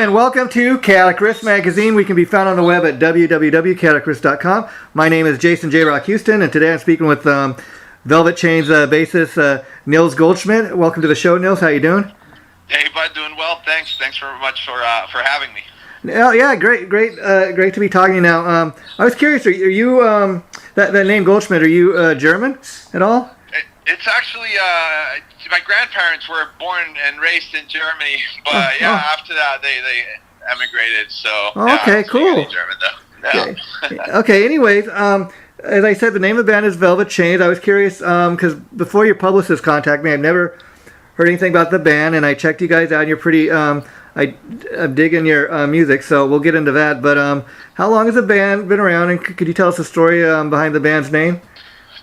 and welcome to Chaotic Riff Magazine. We can be found on the web at www.chaoticriff.com. My name is Jason JROCK Houston, and today I'm speaking with Velvet Chain's bassist Nils Goldschmidt. Welcome to the show, Nils. How you doing? Hey, bud, doing well. Thanks very much for having me. Oh, yeah, great to be talking to you now. I was curious, are you that name Goldschmidt? Are you German at all? It's actually my grandparents were born and raised in Germany, but after that they emigrated. So okay, cool. German though. Yeah. Okay. Anyways, as I said, the name of the band is Velvet Chains. I was curious because before your publicist contacted me, I've never heard anything about the band, and I checked you guys out. And you're pretty. I'm digging your music, so we'll get into that. But how long has the band been around, and could you tell us the story behind the band's name?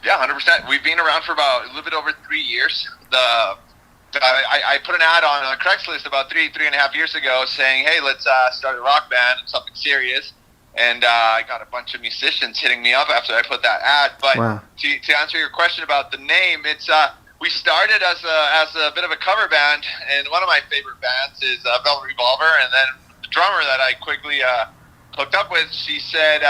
Yeah, 100%. We've been around for about a little bit over 3 years. I put an ad on Craigslist about three and a half years ago saying, hey, let's start a rock band and something serious. And I got a bunch of musicians hitting me up after I put that ad. But to answer your question about the name, it's we started as a bit of a cover band, and one of my favorite bands is Velvet Revolver, and then the drummer that I quickly hooked up with, she said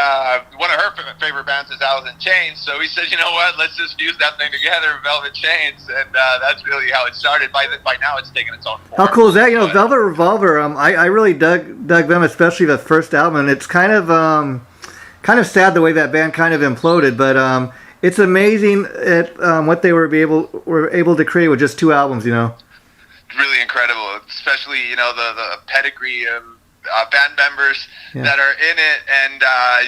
one of her favorite bands is Alice in Chains, so we said, you know what, let's just fuse that thing together, Velvet Chains, and that's really how it started. By now it's taken its own form. How cool is that? You know, Velvet Revolver, I really dug them, especially the first album, and it's kind of sad the way that band kind of imploded, but it's amazing at what they were able to create with just 2 albums, you know. Really incredible, especially, you know, the pedigree of band members that are in it, and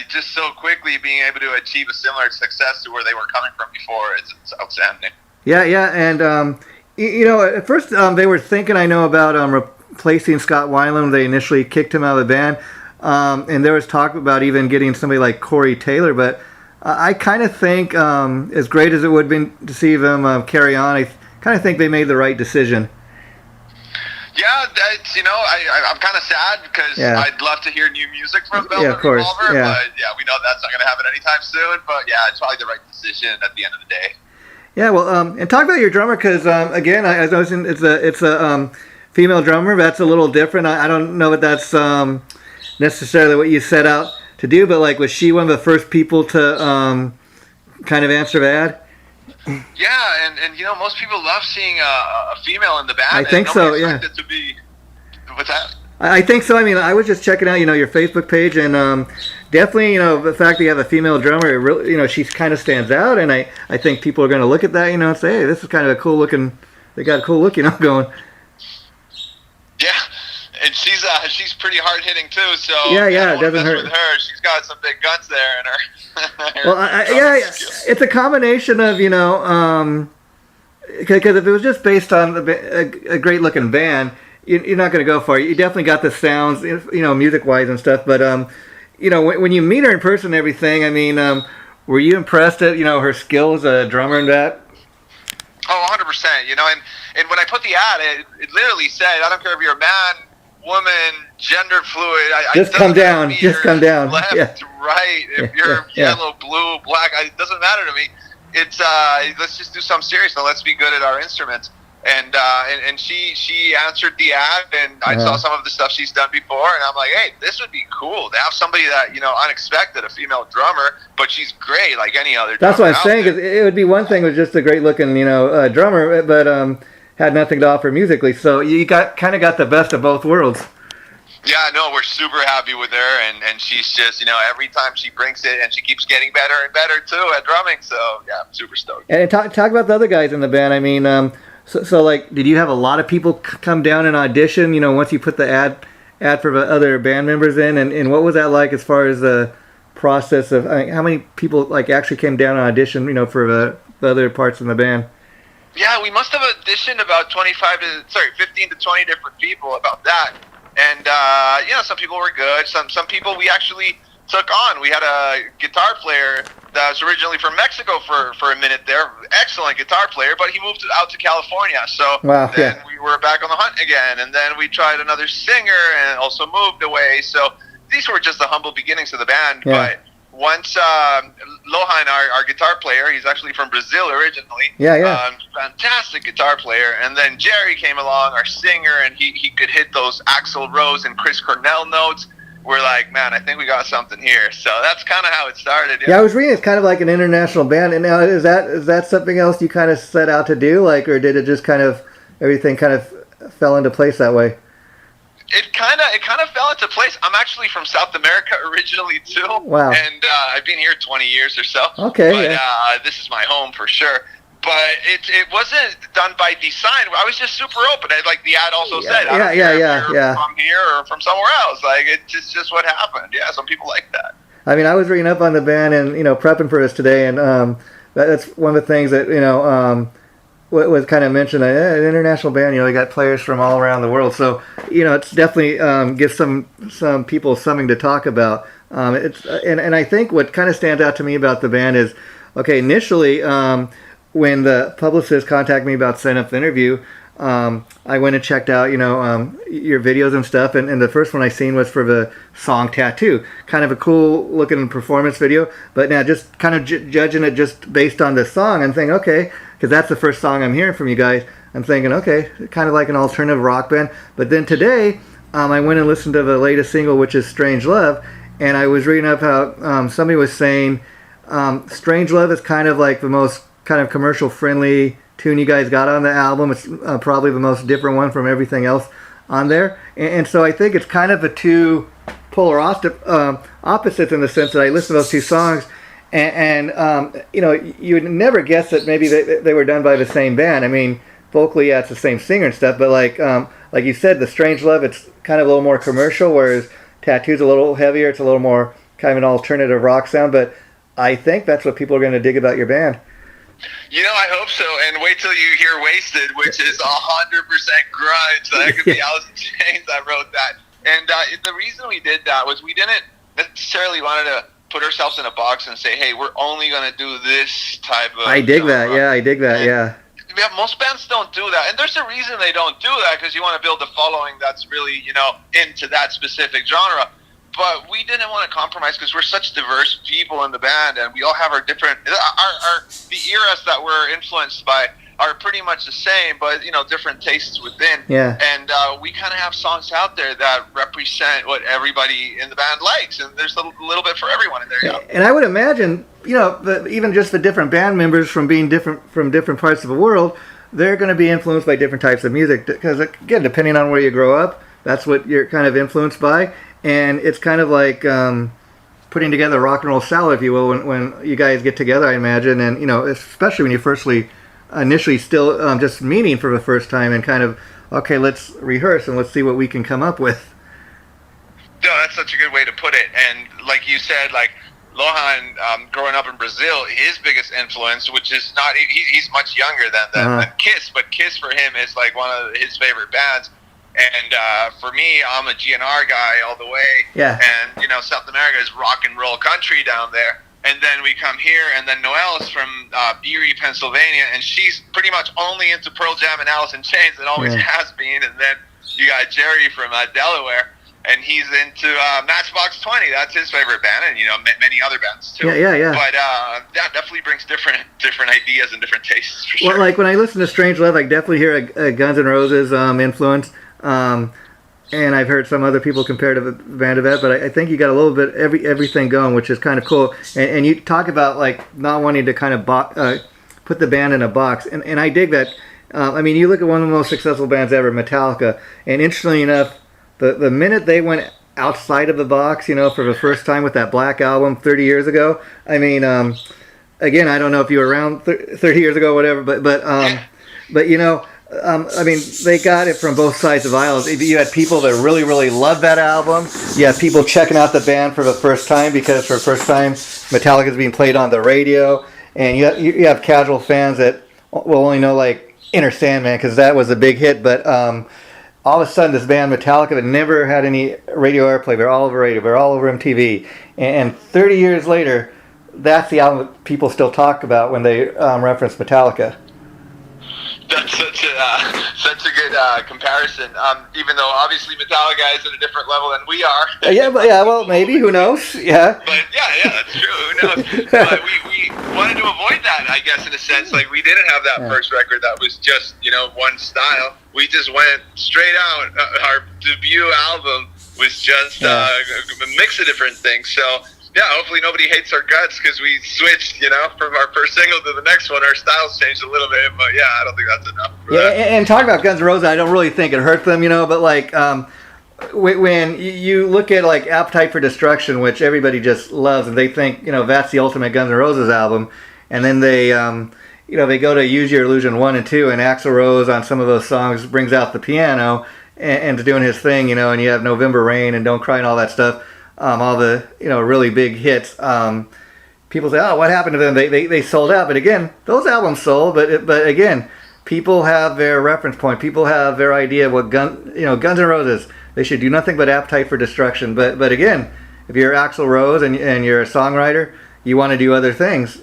just so quickly being able to achieve a similar success to where they were coming from before, it's outstanding. Yeah, and you know, at first they were thinking, I know, about replacing Scott Weiland. They initially kicked him out of the band, and there was talk about even getting somebody like Corey Taylor, but I kind of think, as great as it would have been to see them carry on, I kind of think they made the right decision. Yeah, that's, you know, I'm kind of sad because I'd love to hear new music from Velvet Revolver, but we know that's not going to happen anytime soon. But yeah, it's probably the right decision at the end of the day. Yeah, well, and talk about your drummer because again, I was noticing it's a female drummer. That's a little different. I don't know if that's necessarily what you set out to do, but like, was she one of the first people to kind of answer that? Yeah, and you know, most people love seeing a female in the band. I think so, yeah. It to be, what's that? I think so. I mean, I was just checking out, you know, your Facebook page, and definitely, you know, the fact that you have a female drummer, it really, you know, she kind of stands out, and I think people are going to look at that, you know, and say, hey, this is kind of a cool looking, they got a cool look, you know, going. Yeah, and she's pretty hard hitting too, so yeah, it doesn't hurt. With her, she's got some big guns there in her. Well, it's a combination of, you know, because if it was just based on a great looking band, you're not going to go far. You definitely got the sounds, you know, music wise and stuff. But you know, when you meet her in person and everything, I mean, were you impressed at, you know, her skills as a drummer and that? Oh, 100%. You know, and when I put the ad, it literally said, I don't care if you're a man, woman, gender fluid. Just come down. Left, right. If you're yellow, blue, black, it doesn't matter to me. It's let's just do something serious and let's be good at our instruments. And she answered the ad, and I saw some of the stuff she's done before, and I'm like, hey, this would be cool to have somebody that, you know, unexpected, a female drummer, but she's great like any other drummer. That's what I'm saying, because it would be one thing with just a great looking, you know, drummer, but had nothing to offer musically. So you kind of got the best of both worlds. Yeah, no, we're super happy with her, and she's just, you know, every time she brings it, and she keeps getting better and better too at drumming. So yeah, I'm super stoked. And talk about the other guys in the band. I mean, so like, did you have a lot of people come down and audition? You know, once you put the ad for the other band members in, and what was that like as far as the process of how many people like actually came down and auditioned? You know, for the other parts in the band. Yeah, we must have auditioned about 15 to 20 different people about that. And, you know, some people were good. Some people we actually took on. We had a guitar player that was originally from Mexico for a minute there. Excellent guitar player, but he moved out to California. So then we were back on the hunt again. And then we tried another singer and also moved away. So these were just the humble beginnings of the band. Yeah. But once Lohan, our guitar player, he's actually from Brazil originally. Yeah. Fantastic guitar player. And then Jerry came along, our singer, and he could hit those Axl Rose and Chris Cornell notes. We're like, man, I think we got something here. So that's kind of how it started. Yeah, I was reading it's kind of like an international band. And now is that something else you kind of set out to do, like, or did it just kind of everything kind of fell into place that way? It kind of fell into place. I'm actually from South America originally too. Wow. And I've been here 20 years or so. Okay. But this is my home for sure. But it wasn't done by design. I was just super open. Like the ad also said, I don't care if you're from here or from somewhere else. Like it's just what happened. Yeah, some people like that. I mean, I was reading up on the band and prepping for this today, and that's one of the things that was kind of mentioned. An international band, they got players from all around the world, so it's definitely gives some people something to talk about. And I think what kind of stands out to me about the band is, okay, initially. When the publicist contacted me about setting up the interview, I went and checked out, your videos and stuff, and the first one I seen was for the song Tattoo. Kind of a cool looking performance video, but now just kind of judging it just based on the song, I'm thinking, okay, because that's the first song I'm hearing from you guys, I'm thinking, okay, kind of like an alternative rock band. But then today, I went and listened to the latest single, which is Strange Love, and I was reading up how somebody was saying Strange Love is kind of like the most kind of commercial friendly tune you guys got on the album. It's probably the most different one from everything else on there, and so I think it's kind of a two polar opposites in the sense that I listened to those two songs, and you would never guess that maybe they were done by the same band. I mean, vocally, yeah, it's the same singer and stuff, but like you said, the Strange Love, it's kind of a little more commercial, whereas Tattoo's a little heavier. It's a little more kind of an alternative rock sound, but I think that's what people are going to dig about your band. I hope so. And wait till you hear Wasted, which is 100% grunge. That could be Alice in Chains that wrote that. And the reason we did that was we didn't necessarily wanted to put ourselves in a box and say, hey, we're only going to do this type of I dig that. Yeah, I dig that. Yeah, most bands don't do that. And there's a reason they don't do that, because you want to build a following that's really, into that specific genre. But we didn't want to compromise because we're such diverse people in the band, and we all have our different. The eras that we're influenced by are pretty much the same, but different tastes within. Yeah. And we kind of have songs out there that represent what everybody in the band likes, and there's a little bit for everyone in there. Yeah. And I would imagine, even just the different band members from being different from different parts of the world, they're going to be influenced by different types of music. Because again, depending on where you grow up, that's what you're kind of influenced by. And it's kind of like putting together a rock and roll salad, if you will, when you guys get together, I imagine. And, especially when you initially still just meeting for the first time and kind of, okay, let's rehearse and let's see what we can come up with. No, that's such a good way to put it. And like you said, like Lohan, growing up in Brazil, his biggest influence, which is not, he's much younger than Kiss, but Kiss for him is like one of his favorite bands. And for me, I'm a GNR guy all the way. Yeah. And, South America is rock and roll country down there. And then we come here, and then Noelle's from Erie, Pennsylvania, and she's pretty much only into Pearl Jam and Alice in Chains, and always has been. And then you got Jerry from Delaware, and he's into Matchbox 20. That's his favorite band, and, many other bands, too. Yeah. But that definitely brings different ideas and different tastes, for sure. Well, like when I listen to Strange Love, I definitely hear a Guns N' Roses influence. And I've heard some other people compare to the band of that, but I think you got a little bit everything going, which is kind of cool. And you talk about like not wanting to kind of put the band in a box, and I dig that. You look at one of the most successful bands ever, Metallica, and interestingly enough, the minute they went outside of the box, for the first time with that Black Album 30 years ago. Again, I don't know if you were around 30 years ago, or whatever, but they got it from both sides of the aisle. You had people that really, really loved that album. You had people checking out the band for the first time because for the first time Metallica is being played on the radio. And you have casual fans that will only know like Inner Sandman because that was a big hit. But all of a sudden this band Metallica that never had any radio airplay, they're all over radio, they're all over MTV. And 30 years later, that's the album that people still talk about when they reference Metallica. That's such a good comparison. Even though obviously Metallica is at a different level than we are. Well, maybe, who knows? Yeah. But yeah, that's true. Who knows? But we wanted to avoid that, I guess, in a sense. Like, we didn't have that first record that was just, one style. We just went straight out. Our debut album was just a mix of different things. So, yeah, hopefully nobody hates our guts because we switched, from our first single to the next one. Our styles changed a little bit, but yeah, I don't think that's enough. And talking about Guns N' Roses, I don't really think it hurt them, but like when you look at like Appetite for Destruction, which everybody just loves, and they think, that's the ultimate Guns N' Roses album, and then they, they go to Use Your Illusion 1 and 2, and Axl Rose on some of those songs brings out the piano and doing his thing, and you have November Rain and Don't Cry and all that stuff. All the really big hits. People say, "Oh, what happened to them? They sold out." But again, those albums sold. But again, people have their reference point. People have their idea of what Guns N' Roses. They should do nothing but Appetite for Destruction. But again, if you're Axl Rose and you're a songwriter, you want to do other things.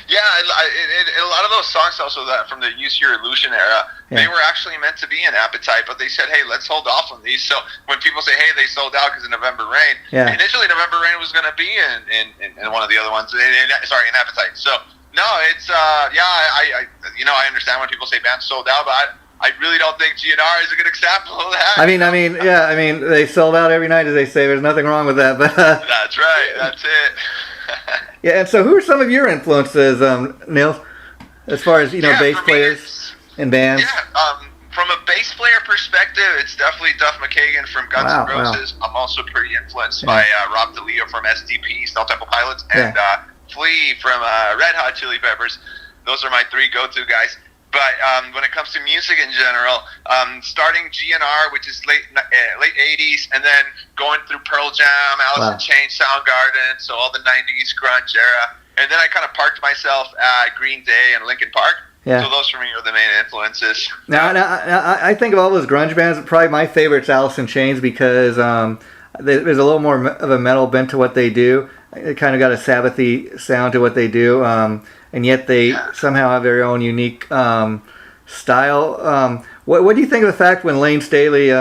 Yeah, a lot of those songs also that from the Use Your Illusion era, they were actually meant to be in Appetite, but they said, hey, let's hold off on these. So when people say, hey, they sold out because of November Rain, initially November Rain was going to be in one of the other ones, in Appetite. So, no, it's, I understand when people say bands sold out, but I really don't think GNR is a good example of that. I mean, they sold out every night, as they say. There's nothing wrong with that. But that's right. That's it. Yeah, and so who are some of your influences, Nils, as far as, bass players and bands? Yeah, from a bass player perspective, it's definitely Duff McKagan from Guns N' Roses. Wow. I'm also pretty influenced by Rob DeLeo from SDP, Stone Temple Pilots, and Flea from Red Hot Chili Peppers. Those are my three go-to guys. But when it comes to music in general, starting GNR, which is late 80s, and then going through Pearl Jam, Alice in Chains, Soundgarden, so all the 90s grunge era. And then I kind of parked myself at Green Day and Linkin Park. Yeah. So those for me are the main influences. Now, I think of all those grunge bands, probably my favorite's Alice in Chains because there's a little more of a metal bent to what they do. It kind of got a Sabbathy sound to what they do. And yet they somehow have their own unique style. What do you think of the fact when Lane Staley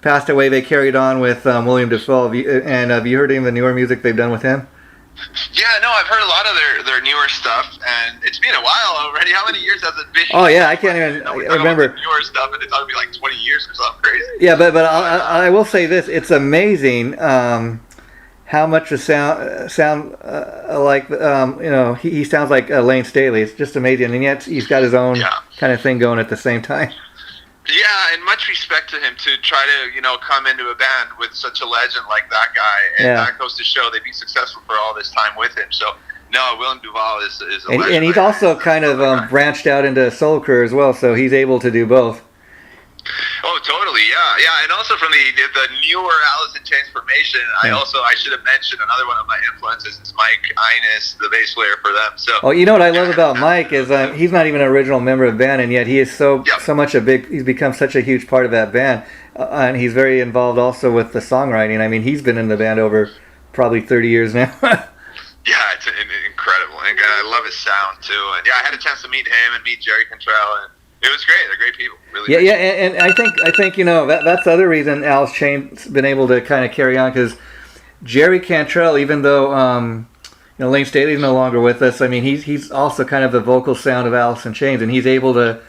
passed away, they carried on with William Dafoe? Have you heard any of the newer music they've done with him? Yeah, no, I've heard a lot of their newer stuff, and it's been a while already. How many years has it been? Oh, yeah, I can't even remember. Newer stuff, and it's going to be like 20 years or something crazy. Yeah, but I will say this. It's amazing how much the sound like he sounds like Lane Staley. It's just amazing, and yet he's got his own kind of thing going at the same time. Yeah, and much respect to him to try to come into a band with such a legend like that guy, and that goes to show they'd be successful for all this time with him. So no, Willem Duvall is a legend. And he's also kind of branched out into a solo career as well, so he's able to do both. Oh, totally, yeah, and also from the newer Alice in Chains formation, I should have mentioned another one of my influences is Mike Inez, the bass player for them. So, you know what I love about Mike is he's not even an original member of the band, and yet he is so much he's become such a huge part of that band, and he's very involved also with the songwriting. I mean, he's been in the band over probably 30 years now. Yeah, it's incredible, and I love his sound too. And I had a chance to meet him and meet Jerry Cantrell, and it was great. They're great people. Really. Yeah, and I think that's the other reason Alice Chain's been able to kind of carry on, because Jerry Cantrell, even though Lane Staley's no longer with us, I mean he's also kind of the vocal sound of Alice in Chains, and he's able to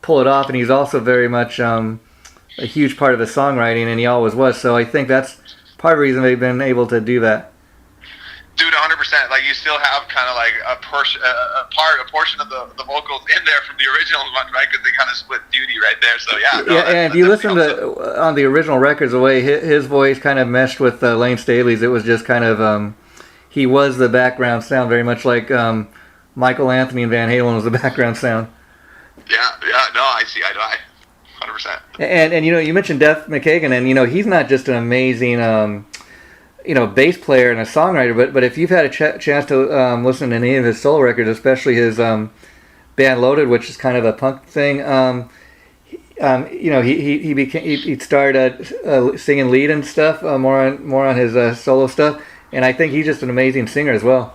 pull it off, and he's also very much a huge part of the songwriting, and he always was. So I think that's part of the reason they've been able to do that. Dude, 100%. Like, you still have kind of like a portion of the vocals in there from the original one, right? Because they kind of split duty right there. So and if you listen to on the original records, the way his voice kind of meshed with Lane Staley's, it was just kind of he was the background sound, very much like Michael Anthony and Van Halen was the background sound. Yeah. No, I see. I 100%. And you mentioned Duff McKagan, and he's not just an amazing bass player and a songwriter, but if you've had a chance to listen to any of his solo records, especially his band Loaded, which is kind of a punk thing, he started singing lead and stuff, more on his solo stuff, and I think he's just an amazing singer as well.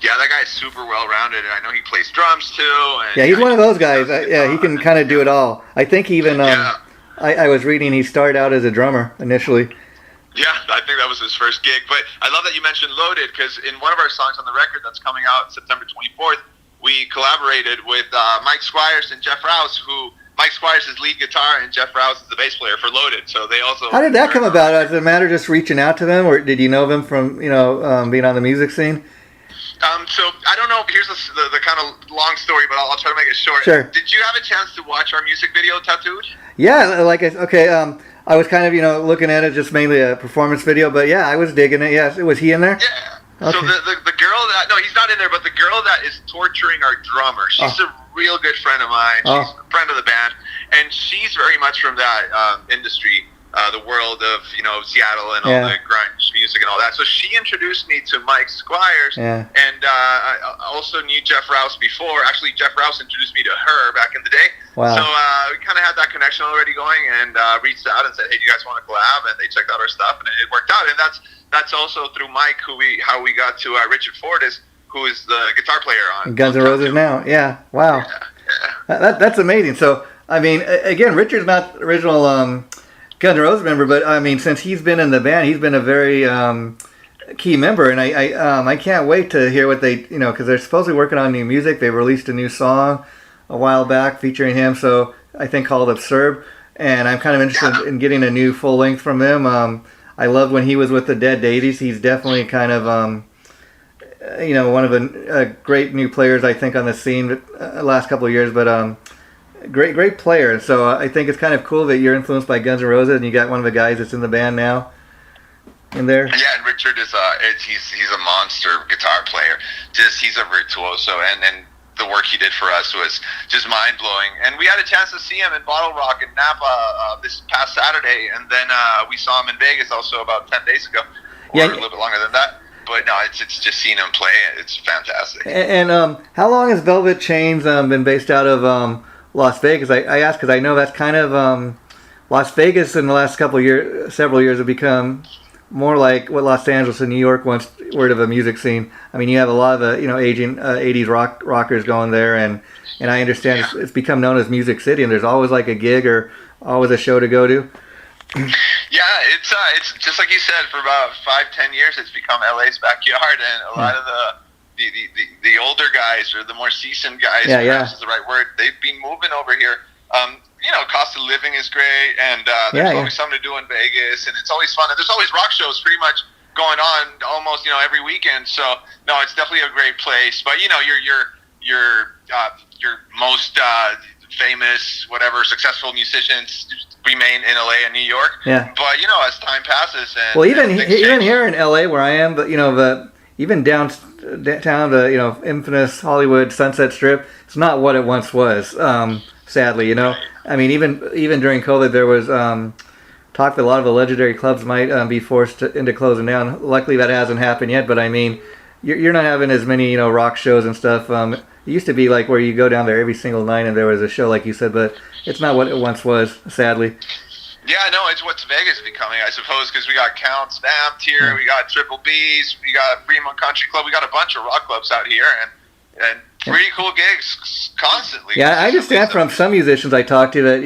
Yeah, that guy's super well-rounded, and I know he plays drums too. And Yeah, he's one of those guys. Yeah, he can kind of do it all. I think even I was reading he started out as a drummer initially. Yeah, I think that was his first gig. But I love that you mentioned Loaded, because in one of our songs on the record that's coming out September 24th, we collaborated with Mike Squires and Jeff Rouse, who Mike Squires is lead guitar and Jeff Rouse is the bass player for Loaded. So they also. How did that come about? Does it matter just reaching out to them, or did you know them from being on the music scene? So I don't know. Here's the kind of long story, but I'll try to make it short. Sure. Did you have a chance to watch our music video, Tattooed? Yeah, I was kind of looking at it just mainly a performance video, but yeah, I was digging it. Yes, was he in there? Yeah. Okay. So the girl he's not in there, but the girl that is torturing our drummer, she's a real good friend of mine. She's a friend of the band, and she's very much from that industry. The world of Seattle and all the grunge music and all that. So she introduced me to Mike Squires, and I also knew Jeff Rouse before. Actually, Jeff Rouse introduced me to her back in the day. Wow. So we kind of had that connection already going, and reached out and said, "Hey, do you guys want to collab?" And they checked out our stuff, and it worked out. And that's also through Mike how we got to Richard Fortis, who is the guitar player on Guns N' Roses now. Yeah. Wow. Yeah. That's amazing. So I mean, again, Richard's not the original Guns N' Roses member, but I mean, since he's been in the band, he's been a very key member, and I can't wait to hear what they because they're supposedly working on new music. They released a new song a while back featuring him, so I think called Absurd, and I'm kind of interested in getting a new full length from him. I loved when he was with the Dead Daisies. He's definitely kind of one of the great new players I think on the scene the last couple of years, but great player. So I think it's kind of cool that you're influenced by Guns N' Roses, and you got one of the guys that's in the band now in there. Yeah, and Richard is he's a monster guitar player. He's a virtuoso, and the work he did for us was just mind blowing. And we had a chance to see him in Bottle Rock in Napa this past Saturday, and then we saw him in Vegas also about 10 days ago, or a little bit longer than that. But no, it's just seeing him play. It's fantastic. And how long has Velvet Chains been based out of Las Vegas? I ask because I know that's kind of Las Vegas in the last several years have become more like what Los Angeles and New York once were of a music scene. I mean, you have a lot of aging 80s rockers going there, and I understand it's become known as Music City, and there's always like a gig or always a show to go to. Yeah, it's just like you said, for about 5-10 years it's become LA's backyard, and a lot of the older guys, or the more seasoned guys, perhaps is the right word, they've been moving over here. Cost of living is great, and there's always something to do in Vegas, and it's always fun. And there's always rock shows pretty much going on almost every weekend. So no, it's definitely a great place. But your most famous, whatever, successful musicians remain in LA and New York. Yeah. But as time passes, and even here in LA where I am, but even downtown, the infamous Hollywood Sunset Strip, it's not what it once was. Sadly, I mean, even during COVID, there was talk that a lot of the legendary clubs might be forced into closing down. Luckily, that hasn't happened yet. But I mean, you're not having as many rock shows and stuff. It used to be like where you go down there every single night and there was a show, like you said. But it's not what it once was, sadly. Yeah, no, it's what's Vegas becoming, I suppose, because we got Count Stamped here, we got Triple B's, we got Fremont Country Club, we got a bunch of rock clubs out here, and pretty cool gigs constantly. Yeah, I understand from some musicians I talk to that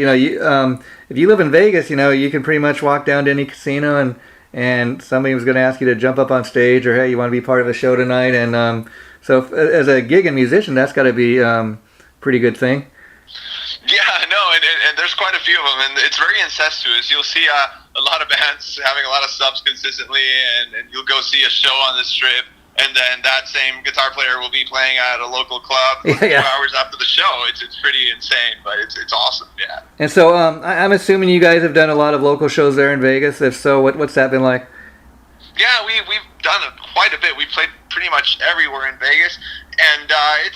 if you live in Vegas, you can pretty much walk down to any casino and somebody was going to ask you to jump up on stage, or hey, you want to be part of a show tonight, and so as a gigging musician, that's got to be a pretty good thing. Yeah, no, and there's quite a few of them, and it's very incestuous. You'll see a lot of bands having a lot of subs consistently, and you'll go see a show on the Strip, and then that same guitar player will be playing at a local club 2 hours after the show. It's pretty insane, but it's awesome, yeah. And so I'm assuming you guys have done a lot of local shows there in Vegas. If so, what's that been like? Yeah, we've done quite a bit. We've played pretty much everywhere in Vegas, and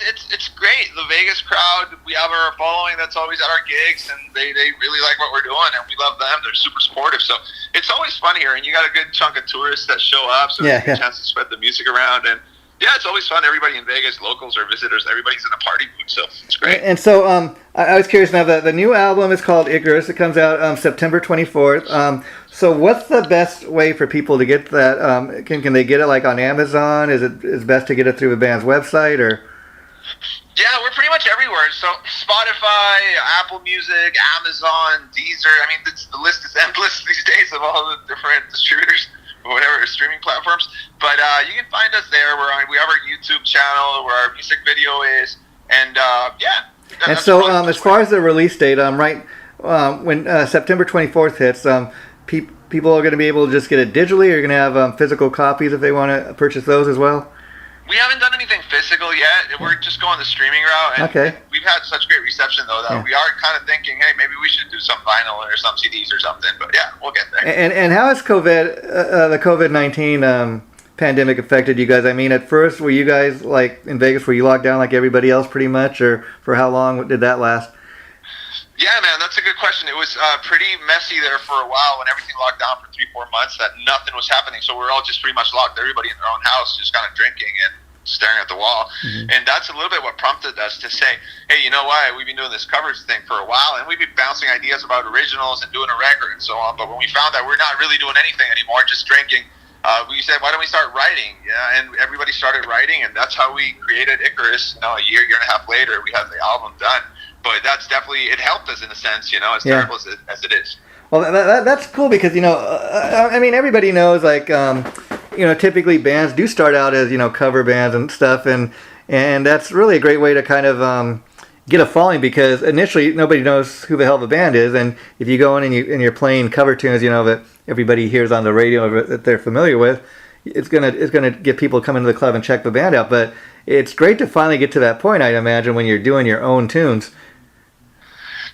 it's great. The Vegas crowd, we have our following that's always at our gigs, and they really like what we're doing, and we love them. They're super supportive, so it's always fun here, and you got a good chunk of tourists that show up, so they get a chance to spread the music around, and Yeah, it's always fun. Everybody in Vegas, locals or visitors, everybody's in a party mood, so it's great. And so I was curious now, the new album is called Icarus. It comes out September 24th. So what's the best way for people to get that? Can they get it like on Amazon? Is it best to get it through the band's website or? Yeah, we're pretty much everywhere. So Spotify, Apple Music, Amazon, Deezer. I mean, the list is endless these days of all the different distributors, or whatever, streaming platforms. But you can find us there. We have our YouTube channel where our music video is. And, yeah. And so as far as the release date, when September 24th hits, people are going to be able to just get it digitally, or you're going to have physical copies if they want to purchase those as well? We haven't done anything physical yet. We're just going the streaming route. And okay. We've had such great reception, though, that we are kind of thinking, hey, maybe we should do some vinyl or some CDs or something. But, yeah, we'll get there. And how has the COVID-19 pandemic affected you guys? I mean, at first, were you guys, like, in Vegas, were you locked down like everybody else pretty much? Or for how long did that last? Yeah, man, that's a good question. It was pretty messy there for a while when everything locked down for 3-4 months that nothing was happening. So we're all just pretty much locked, everybody in their own house, just kind of drinking and staring at the wall. Mm-hmm. And that's a little bit what prompted us to say, hey, you know what? We've been doing this covers thing for a while, and we've been bouncing ideas about originals and doing a record and so on. But when we found that we're not really doing anything anymore, just drinking, we said, why don't we start writing? Yeah, and everybody started writing, and that's how we created Icarus. A year and a half later, we had the album done. But that's definitely, it helped us in a sense, as terrible as it is. Well, that's cool because, I mean, everybody knows, like, typically bands do start out as, cover bands and stuff, and that's really a great way to kind of get a following, because initially nobody knows who the hell the band is, and if you go in and you're playing cover tunes, that everybody hears on the radio that they're familiar with, it's gonna get people to come into the club and check the band out. But it's great to finally get to that point, I'd imagine, when you're doing your own tunes.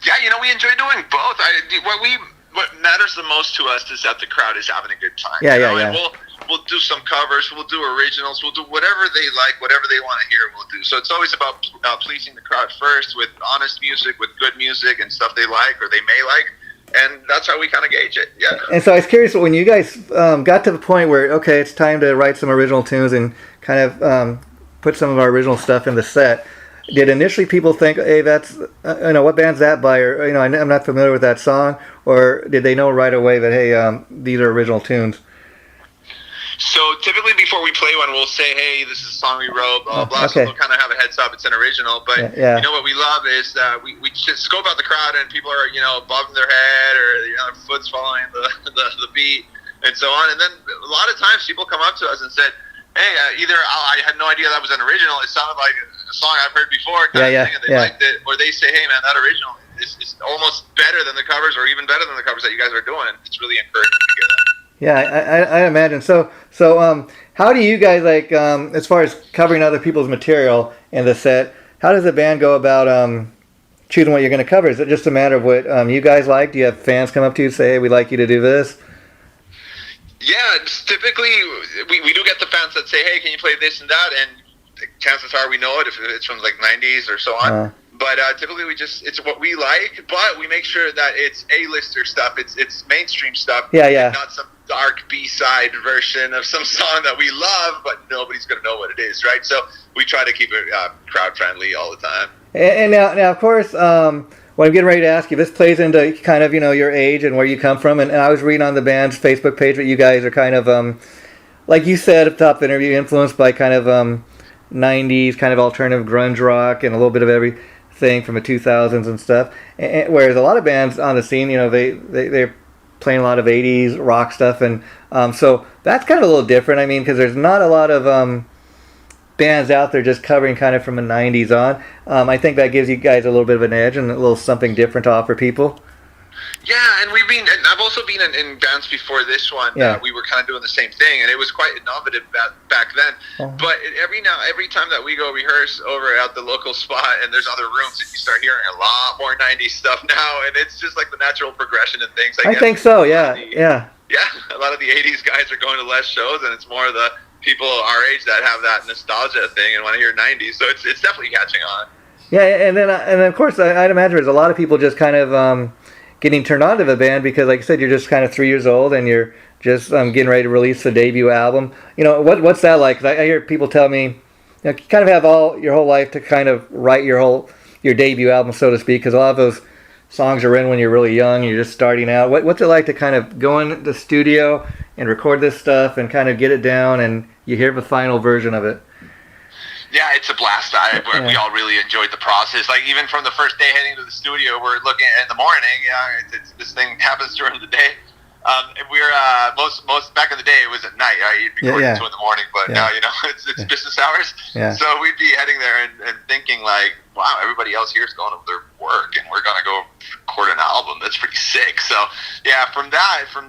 Yeah, we enjoy doing both. What matters the most to us is that the crowd is having a good time. Yeah. And we'll do some covers, we'll do originals, we'll do whatever they like, whatever they want to hear, we'll do. So it's always about pleasing the crowd first with honest music, with good music and stuff they like or they may like. And that's how we kind of gauge it, yeah. And so I was curious, when you guys got to the point where, okay, it's time to write some original tunes and kind of put some of our original stuff in the set, did initially people think, hey, that's, what band's that by? Or, I'm not familiar with that song. Or did they know right away that, hey, these are original tunes? So typically before we play one, we'll say, hey, this is a song we wrote, blah, blah. Okay. So we'll kind of have a heads up. It's an original. But what we love is we just scope out the crowd and people are, bobbing their head or, their foot's following the beat and so on. And then a lot of times people come up to us and said, hey, either I had no idea that was an original. It sounded like a song I've heard before, kind of thing, and they liked it. Or they say, hey, man, that original is almost better than the covers, or even better than the covers that you guys are doing. It's really encouraging to hear that. Yeah, I imagine. So how do you guys, like, as far as covering other people's material in the set, how does the band go about choosing what you're going to cover? Is it just a matter of what you guys like? Do you have fans come up to you and say, hey, we'd like you to do this? Yeah, typically we do get the fans that say, hey, can you play this and that? And chances are we know it if it's from like 90s or so on. But typically it's what we like, but we make sure that it's A-lister stuff. It's mainstream stuff. Yeah. Not some dark B-side version of some song that we love, but nobody's going to know what it is, right? So we try to keep it crowd-friendly all the time. And now, of course, what I'm getting ready to ask you, this plays into kind of, your age and where you come from. And I was reading on the band's Facebook page that you guys are kind of, like you said at the top of the interview, influenced by kind of 90s kind of alternative grunge rock and a little bit of everything from the 2000s and stuff. Whereas a lot of bands on the scene, they're playing a lot of 80s rock stuff. And so that's kind of a little different. I mean, because there's not a lot of bands out there just covering kind of from the 90s on. I think that gives you guys a little bit of an edge and a little something different to offer people. Yeah, and I've also been in bands before this one. Yeah. We were kind of doing the same thing, and it was quite innovative back then. Oh. But every time that we go rehearse over at the local spot, and there's other rooms, and you start hearing a lot more 90s stuff now, and it's just like the natural progression and things. I think so, yeah. Yeah, a lot of the 80s guys are going to less shows, and it's more of the people our age that have that nostalgia thing and want to hear 90s. So it's definitely catching on. Yeah, and then of course I'd imagine there's a lot of people just kind of getting turned on to the band because, like I said, you're just kind of 3 years old and you're just getting ready to release the debut album. You know, what's that like? 'Cause I hear people tell me, you know, you kind of have your whole life to kind of write your debut album, so to speak, because a lot of those songs are in when you're really young, you're just starting out. What's it like to kind of go in the studio and record this stuff and kind of get it down and you hear the final version of it? Yeah, it's a blast. We all really enjoyed the process. Like, even from the first day heading to the studio, we're looking in the morning. Yeah, this thing happens during the day. We're most back in the day, it was at night. You'd be recording 2 in the morning, but now, you know, it's business hours. Yeah. So we'd be heading there and thinking like, wow, everybody else here is going to their work, and we're gonna go record an album. That's pretty sick. So yeah, from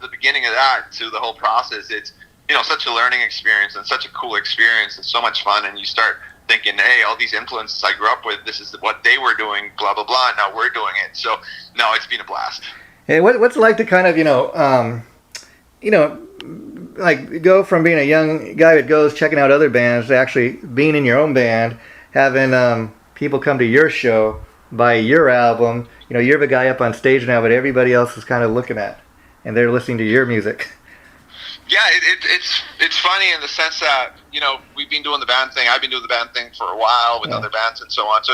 the beginning of that to the whole process, it's, you know, such a learning experience and such a cool experience and so much fun. And you start thinking, hey, all these influences I grew up with, this is what they were doing, blah blah blah. Now we're doing it. So no, it's been a blast. Hey, what's it like to kind of, like go from being a young guy that goes checking out other bands to actually being in your own band, having people come to your show, buy your album. You know, you're the guy up on stage now, but everybody else is kind of looking at, and they're listening to your music. Yeah, it's funny in the sense that, you know, we've been doing the band thing. I've been doing the band thing for a while with other bands and so on. So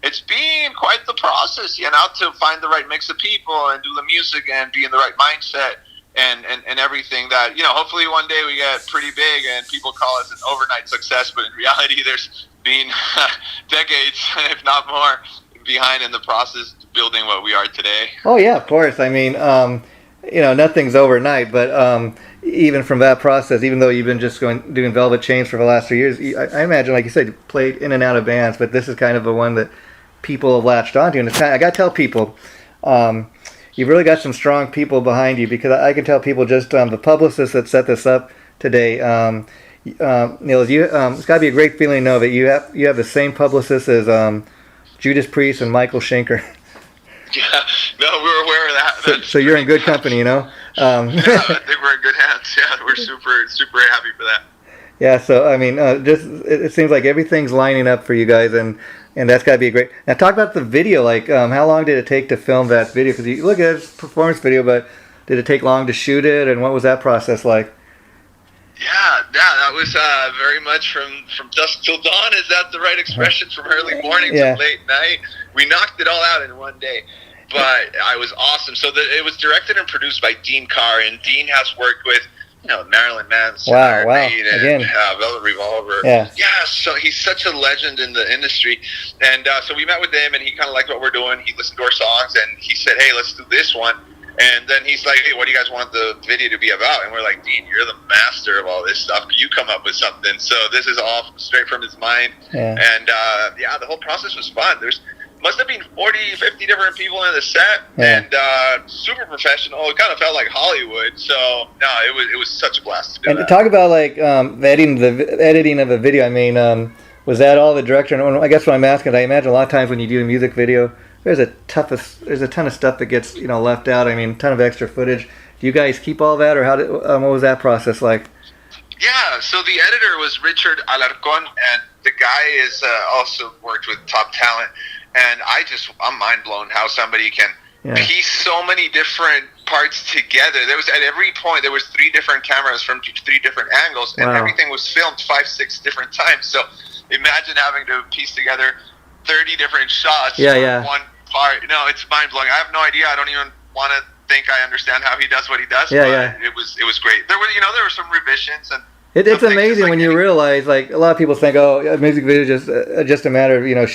it's been quite the process, you know, to find the right mix of people and do the music and be in the right mindset and everything that, you know, hopefully one day we get pretty big and people call us an overnight success. But in reality, there's been decades, if not more, behind in the process building what we are today. Oh yeah, of course. I mean, you know, nothing's overnight, but even from that process, even though you've been just doing Velvet Chains for the last 3 years, I imagine, like you said, you played in and out of bands, but this is kind of the one that people have latched onto. And it's kind of, I got to tell people, you've really got some strong people behind you, because I can tell people just the publicist that set this up today, Nils, it's got to be a great feeling to know that you have the same publicist as Judas Priest and Michael Schenker. Yeah, no, we're aware of that. So you're in good company, you know? Yeah, I think we're in good hands. Yeah, we're super happy for that. Yeah, so, I mean, it seems like everything's lining up for you guys, and that's got to be a great... Now, talk about the video. Like, how long did it take to film that video? Because you look at it as a performance video, but did it take long to shoot it, and what was that process like? Yeah, that was very much from dusk till dawn. Is that the right expression? From early morning to late night. We knocked it all out in one day, but I was awesome. So it was directed and produced by Dean Carr, and Dean has worked with, you know, Marilyn Manson, wow. and Velvet Revolver. Yeah, so he's such a legend in the industry. And so we met with him, and he kind of liked what we're doing. He listened to our songs, and he said, hey, let's do this one. And then he's like, hey, what do you guys want the video to be about? And we're like, Dean, you're the master of all this stuff. You come up with something. So this is all straight from his mind. Yeah. And, the whole process was fun. Must have been 40, 50 different people in the set, and super professional. It kind of felt like Hollywood. So, no, it was such a blast to do. And to talk about, like, the editing of a video, I mean, was that all the director? And I guess what I'm asking, I imagine a lot of times when you do a music video, there's a ton of stuff that gets, you know, left out. I mean, a ton of extra footage. Do you guys keep all that, or what was that process like? Yeah, so the editor was Richard Alarcon, and the guy is also worked with top talent. And I'm mind blown how somebody can piece so many different parts together. At every point there was 3 different cameras from 3 different angles, and everything was filmed 5-6 different times. So imagine having to piece together 30 different shots for one part. No, it's mind blowing. I have no idea. I don't even want to think I understand how he does what he does. It was great. There were some revisions, and it's amazing when you realize, like, a lot of people think, oh, a music video is just a matter of, you know,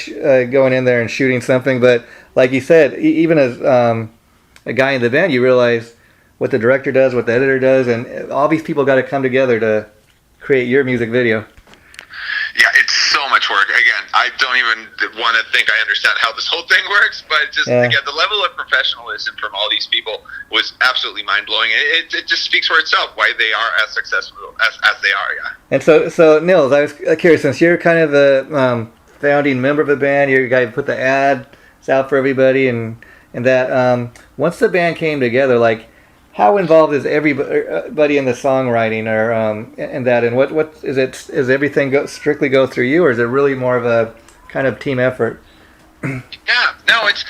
going in there and shooting something. But like you said, even as a guy in the band, you realize what the director does, what the editor does, and all these people got to come together to create your music video. Yeah, it's so much work. Again, I don't even want to think I understand how this whole thing works, but just again, the level of professionalism from all these people was absolutely mind-blowing. It just speaks for itself why they are as successful as they are. Yeah. And so Nils, I was curious, since you're kind of the founding member of the band, you're the guy who put the ads out for everybody, and that once the band came together, like, how involved is everybody in the songwriting, or and what is it? Is everything strictly go through you, or is it really more of a kind of team effort? Yeah, no, it's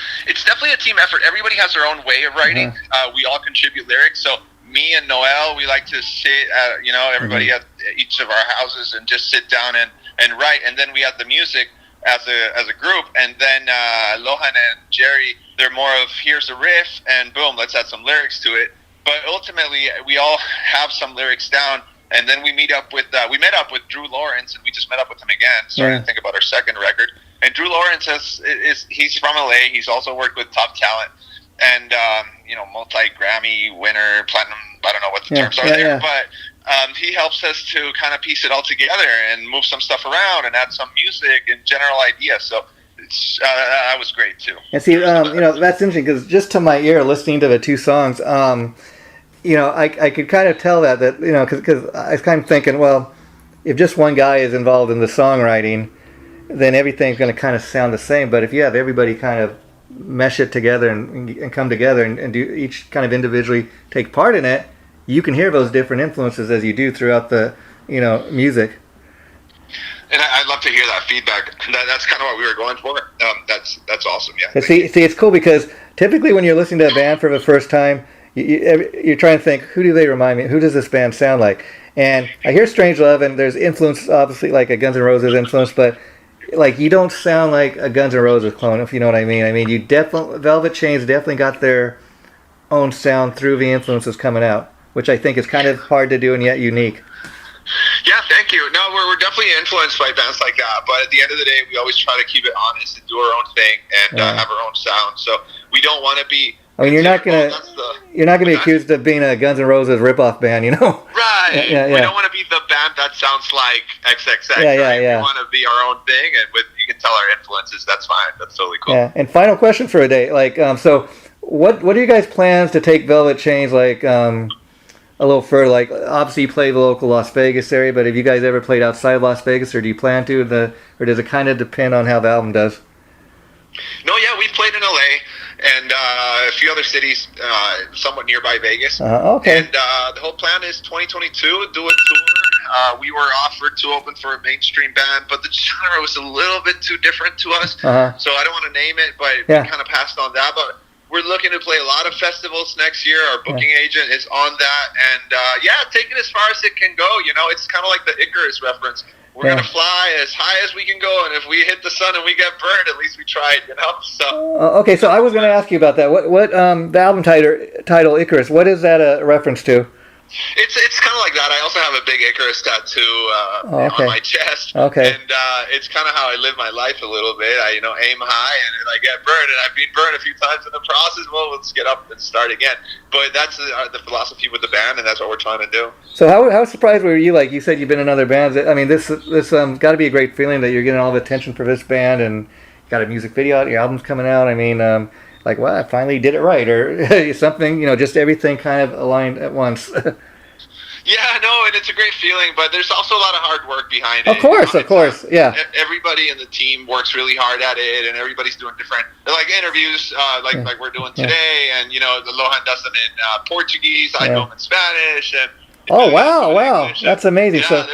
definitely a team effort. Everybody has their own way of writing. We all contribute lyrics, so me and Noel, we like to sit at, everybody at each of our houses and just sit down and write. And then we have the music as a group. And then Lohan and Jerry, they're more of, here's a riff, and boom, let's add some lyrics to it. But ultimately, we all have some lyrics down. And then we met up with Drew Lawrence, and we just met up with him again, starting to think about our second record. And Drew Lawrence he's from LA. He's also worked with top talent, and multi-Grammy winner, platinum. I don't know what the terms are there, but he helps us to kind of piece it all together and move some stuff around and add some music and general ideas. So that was great too. And see, that's interesting because just to my ear, listening to the two songs. I could kind of tell that because I was kind of thinking, well, if just one guy is involved in the songwriting, then everything's going to kind of sound the same. But if you have everybody kind of mesh it together and come together and do each kind of individually take part in it, you can hear those different influences as you do throughout the music. And I'd love to hear that feedback. That's kind of what we were going for. That's awesome. Yeah. See, it's cool because typically when you're listening to a band for the first time, you're trying to think, who do they remind me? Who does this band sound like? And I hear Strangelove, and there's influence, obviously, like a Guns N' Roses influence, but like you don't sound like a Guns N' Roses clone, if you know what I mean. I mean, Velvet Chains definitely got their own sound through the influences coming out, which I think is kind of hard to do and yet unique. Yeah, thank you. No, we're definitely influenced by bands like that, but at the end of the day, we always try to keep it honest and do our own thing and have our own sound. So we don't want to be. I mean, you're not gonna be accused of being a Guns N' Roses ripoff band, Right. Yeah. We don't want to be the band that sounds like XXX. Yeah. We want to be our own thing, and you can tell our influences. That's fine. That's totally cool. Yeah. And final question for a day, so what are you guys' plans to take Velvet Chains a little further? Like, obviously you play the local Las Vegas area, but have you guys ever played outside Las Vegas, or do you plan to? Or does it kind of depend on how the album does? No, yeah, we've played in LA and a few other cities somewhat nearby Vegas. Okay. And the whole plan is 2022, do a tour. We were offered to open for a mainstream band, but the genre was a little bit too different to us. So I don't want to name it, but we kind of passed on that. But we're looking to play a lot of festivals next year. Our booking agent is on that. And take it as far as it can go. It's kind of like the Icarus reference. We're going to fly as high as we can go, and if we hit the sun and we get burned, at least we tried, So. Okay, so I was going to ask you about that. What the album title Icarus? What is that a reference to? It's kind of like that. I also have a big Icarus tattoo on my chest. Okay. And it's kind of how I live my life a little bit. I aim high and I get burned, and I've been burned a few times in the process. Well, let's get up and start again. But that's the philosophy with the band, and that's what we're trying to do. So how surprised were you? Like you said, you've been in other bands. I mean, this got to be a great feeling that you're getting all the attention for this band, and you got a music video out, your album's coming out. I mean, well, I finally did it right, or something. Just everything kind of aligned at once. Yeah, no, and it's a great feeling, but there's also a lot of hard work behind it. Of course, yeah. Everybody in the team works really hard at it, and everybody's doing different, interviews, like we're doing today, and, the Lohan does them in Portuguese, I do them in Spanish, and... Oh, wow, that's amazing. Yeah,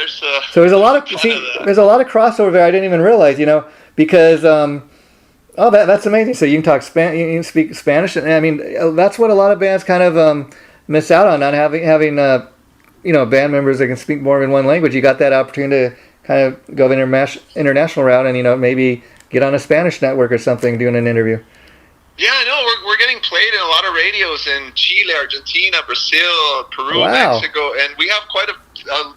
so there's a lot of, there's a lot of crossover there I didn't even realize, because... that's amazing. So you can talk you can speak Spanish, and I mean that's what a lot of bands kind of miss out on, not having band members that can speak more than one language. You got that opportunity to kind of go the international route, and maybe get on a Spanish network or something doing an interview. Yeah, no, we're getting played in a lot of radios in Chile, Argentina, Brazil, Peru, Mexico, and we have quite a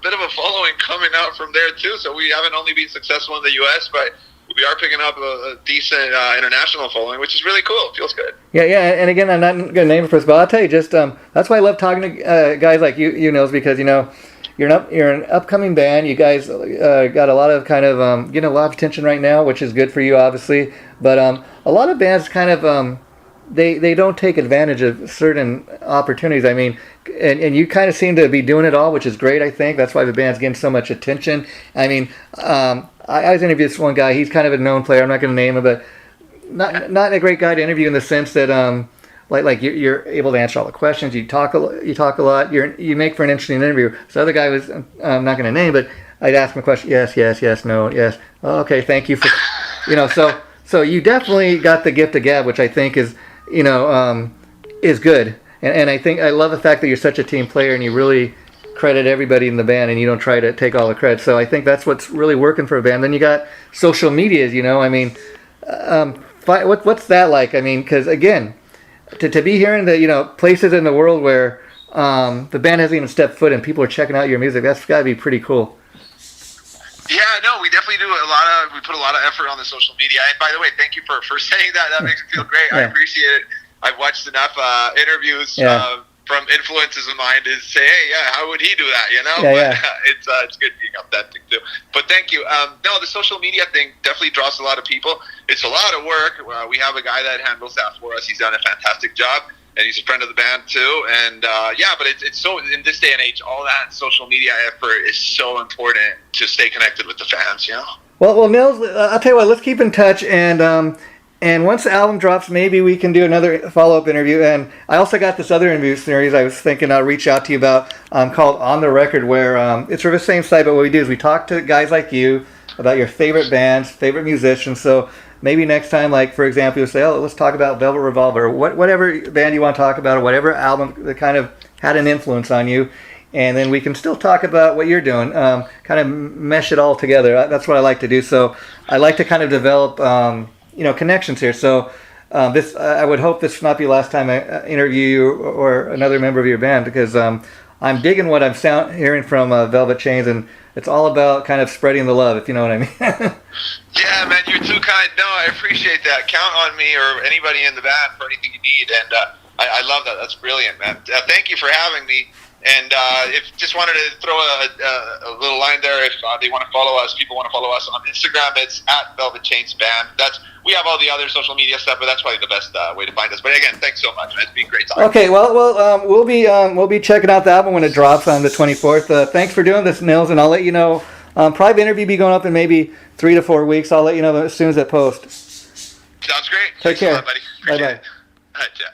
bit of a following coming out from there too. So we haven't only been successful in the U.S., but we are picking up a decent international following, which is really cool. It feels good. Yeah, and again, I'm not going to name it first, but I'll tell you, just that's why I love talking to guys like you, Nils, because you're an upcoming band. You guys got a lot of kind of getting a lot of attention right now, which is good for you, obviously. But a lot of bands kind of they don't take advantage of certain opportunities. I mean, and you kind of seem to be doing it all, which is great. I think that's why the band's getting so much attention. I mean. I was interviewing this one guy. He's kind of a known player. I'm not going to name him, but not a great guy to interview in the sense that like you're able to answer all the questions. You talk a lot. You make for an interesting interview. So the other guy was I'm not going to name, but I'd ask him a question. Yes, no, yes. Oh, okay, thank you for So you definitely got the gift of gab, which I think is is good. And I love the fact that you're such a team player and you really credit everybody in the band and you don't try to take all the credit. So I think that's what's really working for a band. Then you got social medias, I mean, what's that like? I mean, because again, to be here in the places in the world where the band hasn't even stepped foot and people are checking out your music, that's got to be pretty cool. Yeah, no, we definitely do we put a lot of effort on the social media. And by the way, thank you for saying that. That makes me feel great. I appreciate it. I've watched enough interviews from influences of mine to say, hey, how would he do that, It's good being authentic too. But thank you. No, the social media thing definitely draws a lot of people. It's a lot of work. We have a guy that handles that for us. He's done a fantastic job. And he's a friend of the band too, and but it's so, in this day and age, all that social media effort is so important to stay connected with the fans, Well, Nils, I'll tell you what, let's keep in touch, and once the album drops, maybe we can do another follow-up interview. And I also got this other interview series I was thinking I'll reach out to you about, called On the Record, where it's sort of the same site, but what we do is we talk to guys like you about your favorite bands, favorite musicians. So maybe next time, like, for example, you'll say, let's talk about Velvet Revolver, or whatever band you want to talk about, or whatever album that kind of had an influence on you. And then we can still talk about what you're doing, kind of mesh it all together. That's what I like to do. So I like to kind of develop, connections here. So I would hope this not be the last time I interview you or another member of your band, because I'm digging what I'm hearing from Velvet Chains, and it's all about kind of spreading the love, if you know what I mean. Yeah, man, you're too kind. No, I appreciate that. Count on me or anybody in the band for anything you need, and I love that. That's brilliant, man. Thank you for having me. And if just wanted to throw a little line there, if they want to follow us, people want to follow us on Instagram, it's at Velvet Chains Band. We have all the other social media stuff, but that's probably the best way to find us. But again, thanks so much. It's been great talking. Okay, well, we'll be checking out the album when it drops on the 24th. Thanks for doing this, Nils, and I'll let you know. Probably interview be going up in maybe 3 to 4 weeks. I'll let you know as soon as it posts. Sounds great. Take care. Thanks a lot, buddy. Appreciate Bye-bye. it. All right, yeah.